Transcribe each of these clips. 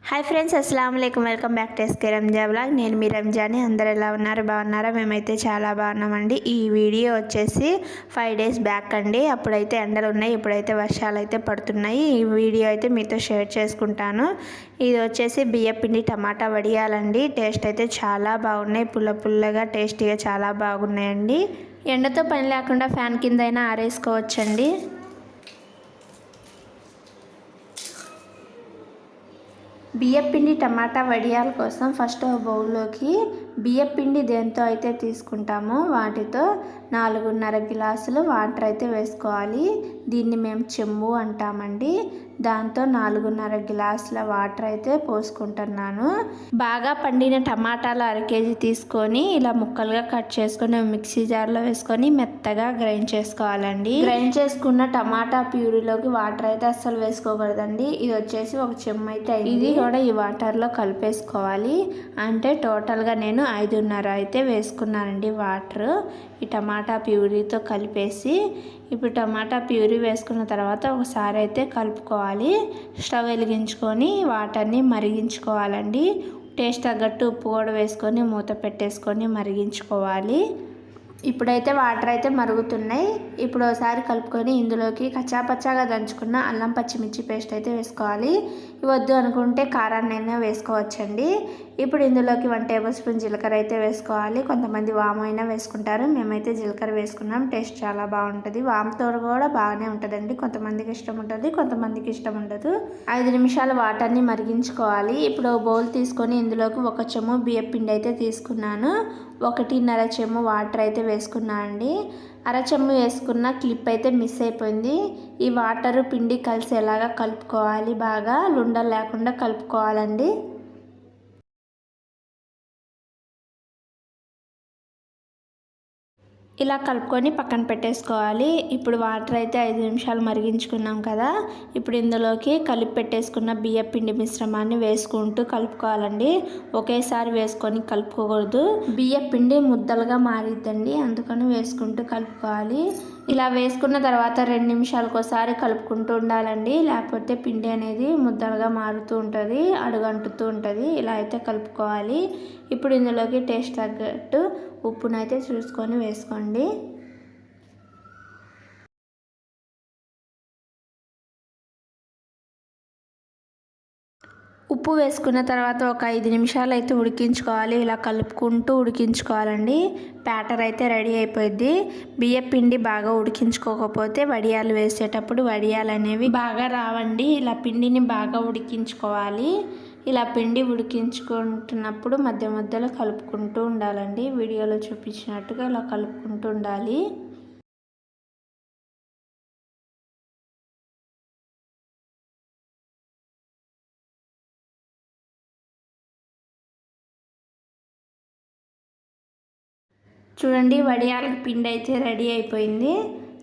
Hi friends, అస్సలం వాలేకుమ్. Welcome back to SK Ranja blog. నేను మీ రంజాని. అందరు ఎలా ఉన్నారు? బాగున్నారా? మేమైతే చాలా బాగున్నామండి. ఈ వీడియో వచ్చేసి 5 డేస్ బ్యాక్ అండి. అప్పుడైతే ఎండలు ఉన్నాయి, ఇప్పుడైతే వర్షాలు అయితే పడుతున్నాయి. ఈ వీడియో అయితే మీతో షేర్ చేసుకుంటాను. ఇది వచ్చేసి బియ్యపిండి టమాటా వడియాలండి. టేస్ట్ అయితే చాలా బాగున్నాయి, పుల్ల పుల్లగా టేస్టీగా చాలా బాగున్నాయండి. ఎండతో పని లేకుండా ఫ్యాన్ కింద అయినా ఆరేసుకోవచ్చండి. బియ్యపిండి టమాటా వడియాల కోసం ఫస్ట్ బౌల్లోకి బియ్యపిండి దేంతో అయితే తీసుకుంటామో వాటితో 4.5 గ్లాసులు వాటర్ అయితే వేసుకోవాలి. దీన్ని మేము చెంబు అంటామండి. దాంతో 4.5 గ్లాసుల వాటర్ అయితే పోసుకుంటున్నాను. బాగా పండిన టమాటాలు 1/2 కేజీ తీసుకొని ఇలా ముక్కలుగా కట్ చేసుకొని మిక్సీ జార్లో వేసుకొని మెత్తగా గ్రైండ్ చేసుకోవాలండి. గ్రైండ్ చేసుకున్న టమాటా ప్యూరీలోకి వాటర్ అయితే అస్సలు వేసుకోకూడదండి. ఇది వచ్చేసి ఒక చెంబు అయితే ఇది కూడా ఈ వాటర్లో కలిపేసుకోవాలి. అంటే టోటల్గా నేను 5.5 అయితే వేసుకున్నానండి వాటర్ ఈ టమాటా ప్యూరీతో కలిపేసి. ఇప్పుడు టమాటా ప్యూరీ వేసుకున్న తర్వాత ఒకసారి అయితే కలుపుకోవాలి. స్టవ్ వెలిగించుకొని వాటర్ని మరిగించుకోవాలండి. టేస్ట్ తగ్గట్టు ఉప్పు కూడా వేసుకొని మూత పెట్టేసుకొని మరిగించుకోవాలి. ఇప్పుడైతే వాటర్ అయితే మరుగుతున్నాయి. ఇప్పుడు ఒకసారి కలుపుకొని ఇందులోకి కచ్చాపచ్చాగా దంచుకున్న అల్లం పచ్చిమిర్చి పేస్ట్ అయితే వేసుకోవాలి. వద్దు అనుకుంటే కారాన్నైనా వేసుకోవచ్చండి. ఇప్పుడు ఇందులోకి 1 టేబుల్ స్పూన్ జీలకర్ర అయితే వేసుకోవాలి. కొంతమంది వాము అయినా వేసుకుంటారు. మేమైతే జీలకర్ర వేసుకున్నాం. టేస్ట్ చాలా బాగుంటుంది. వాముతో కూడా బాగానే ఉంటుందండి. కొంతమందికి ఇష్టం ఉంటుంది, కొంతమందికి ఇష్టం ఉండదు. 5 నిమిషాలు వాటర్ని మరిగించుకోవాలి. ఇప్పుడు బౌల్ తీసుకొని ఇందులోకి 1 చెంచా బియ్యపిండి అయితే తీసుకున్నాను. 1.5 చెంచా వాటర్ అయితే వేసుకున్నా అండి. 1/2 చెంచా వేసుకున్న క్లిప్ అయితే మిస్ అయిపోయింది. ఈ వాటర్ పిండి కలిసేలాగా కలుపుకోవాలి. బాగా లుండలు లేకుండా కలుపుకోవాలండి. ఇలా కలుపుకొని పక్కన పెట్టేసుకోవాలి. ఇప్పుడు వాటర్ అయితే 5 నిమిషాలు మరిగించుకున్నాం కదా. ఇప్పుడు ఇందులోకి కలిపి పెట్టేసుకున్న బియ్యపిండి మిశ్రమాన్ని వేసుకుంటూ కలుపుకోవాలండి. ఒకేసారి వేసుకొని కలుపుకోకూడదు. బియ్యపిండి ముద్దలుగా మారిద్దండి, అందుకని వేసుకుంటూ కలుపుకోవాలి. ఇలా వేసుకున్న తర్వాత 2 నిమిషాలకు ఒకసారి కలుపుకుంటూ ఉండాలండి. లేకపోతే పిండి అనేది ముద్దలుగా మారుతూ ఉంటుంది, అడుగంటుతూ ఉంటుంది. ఇలా అయితే కలుపుకోవాలి. ఇప్పుడు ఇందులోకి టేస్ట్ తగ్గట్టు ఉప్పునైతే చూసుకొని వేసుకోండి. ఉప్పు వేసుకున్న తర్వాత ఒక 5 నిమిషాలు అయితే ఉడికించుకోవాలి. ఇలా కలుపుకుంటూ ఉడికించుకోవాలండి. బ్యాటర్ అయితే రెడీ అయిపోయింది. బియ్యపిండి బాగా ఉడికించుకోకపోతే వడియాలు వేసేటప్పుడు వడియాలు అనేవి బాగా రావండి. ఇలా పిండిని బాగా ఉడికించుకోవాలి. ఇలా పిండి ఉడికించుకుంటున్నప్పుడు మధ్య మధ్యలో కలుపుకుంటూ ఉండాలండి. వీడియోలో చూపించినట్టుగా ఇలా కలుపుకుంటూ ఉండాలి. చూడండి, వడియాలకి పిండి అయితే రెడీ అయిపోయింది.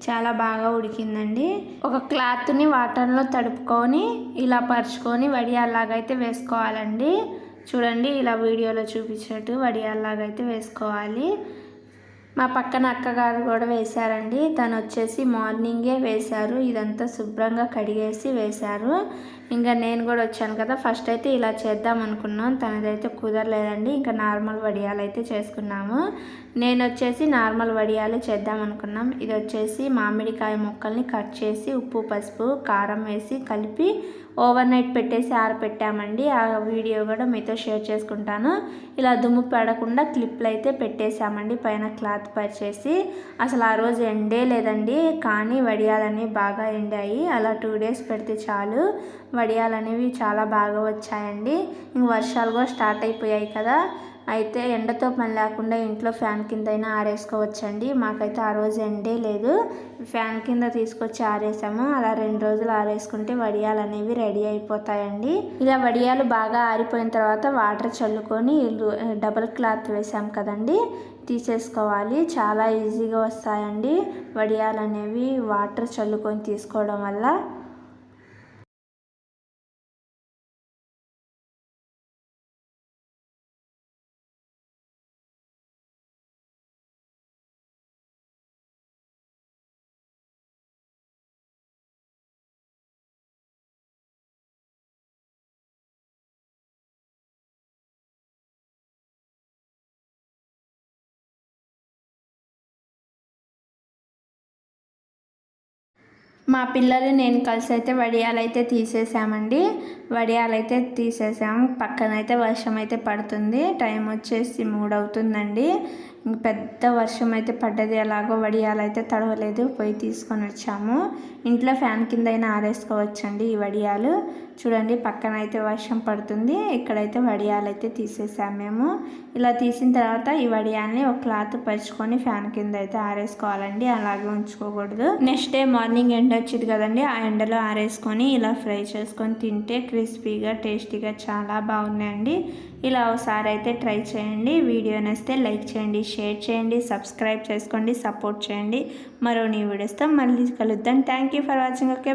చాలా బాగా ఉడికిందండి. ఒక క్లాత్ని వాటర్లో తడుపుకొని ఇలా పరుచుకొని వడియాల్లాగా అయితే వేసుకోవాలండి. చూడండి, ఇలా వీడియోలో చూపించినట్టు వడియాల్లాగా అయితే వేసుకోవాలి. మా పక్కన అక్కగారు కూడా వేశారండి. తను వచ్చేసి మార్నింగే వేశారు. ఇదంతా శుభ్రంగా కడిగేసి వేశారు. ఇంకా నేను కూడా వచ్చాను కదా, ఫస్ట్ అయితే ఇలా చేద్దాం అనుకున్నాం. తనదైతే కుదరలేదండి. ఇంకా నార్మల్ వడియాలు అయితే చేసుకున్నాము. నేను వచ్చేసి నార్మల్ వడియాలు చేద్దాం అనుకున్నాం. ఇది వచ్చేసి మామిడికాయ ముక్కల్ని కట్ చేసి ఉప్పు పసుపు కారం వేసి కలిపి ఓవర్ నైట్ పెట్టేసి ఆరపెట్టామండి. ఆ వీడియో కూడా మీతో షేర్ చేసుకుంటాను. ఇలా దుమ్ము పడకుండా క్లిప్లు అయితే పెట్టేశామండి పైన క్లాత్ పరిచేసి. అసలు ఆ రోజు ఎండే లేదండి, కానీ వడియాలనేవి బాగా ఎండాయి. అలా 2 డేస్ పెడితే చాలు, వడియాలు అనేవి చాలా బాగా వచ్చాయండి. ఇంక వర్షాలు కూడా స్టార్ట్ అయిపోయాయి కదా, అయితే ఎండతో పని లేకుండా ఇంట్లో ఫ్యాన్ కింద అయినా ఆరేసుకోవచ్చండి. మాకైతే ఆ రోజు ఎండే లేదు, ఫ్యాన్ కింద తీసుకొచ్చి ఆరేసాము. అలా 2 రోజులు ఆరేసుకుంటే వడియాలు అనేవి రెడీ అయిపోతాయండి. ఇలా వడియాలు బాగా ఆరిపోయిన తర్వాత వాటర్ చల్లుకొని డబుల్ క్లాత్ వేసాం కదండి, తీసేసుకోవాలి. చాలా ఈజీగా వస్తాయండి వడియాలు అనేవి వాటర్ చల్లుకొని తీసుకోవడం వల్ల. మా పిల్లలు నేను కలిసి అయితే వడియాలైతే తీసేసామండి. వడియాలైతే తీసేసాము. పక్కనైతే వర్షం అయితే పడుతుంది. టైం వచ్చేసి 3 అవుతుందండి. పెద్ద వర్షం అయితే పడ్డది. ఎలాగో వడియాలైతే తడవలేదు. పోయి తీసుకొని వచ్చాము. ఇంట్లో ఫ్యాన్ కింద అయినా ఆరేసుకోవచ్చండి ఈ వడియాలు. చూడండి పక్కన అయితే వర్షం పడుతుంది. ఇక్కడైతే వడియాలైతే తీసేసాము మేము. ఇలా తీసిన తర్వాత ఈ వడియాల్ని ఒక క్లాత్ పరుచుకొని ఫ్యాన్ కింద అయితే ఆరేసుకోవాలండి. అలాగే ఉంచుకోకూడదు. నెక్స్ట్ డే మార్నింగ్ ఎండ వచ్చింది కదండి, ఆ ఎండలో ఆరేసుకొని ఇలా ఫ్రై చేసుకొని తింటే క్రిస్పీగా టేస్టీగా చాలా బాగున్నాయండి. ఇలా ఒకసారి అయితే ట్రై చేయండి. వీడియో నచ్చితే లైక్ చేయండి, షేర్ చేయండి, సబ్స్క్రైబ్ చేసుకోండి, సపోర్ట్ చేయండి. మరో నీ వీడియోస్తో మళ్ళీ కలుద్దాం. Thank you for watching. Okay.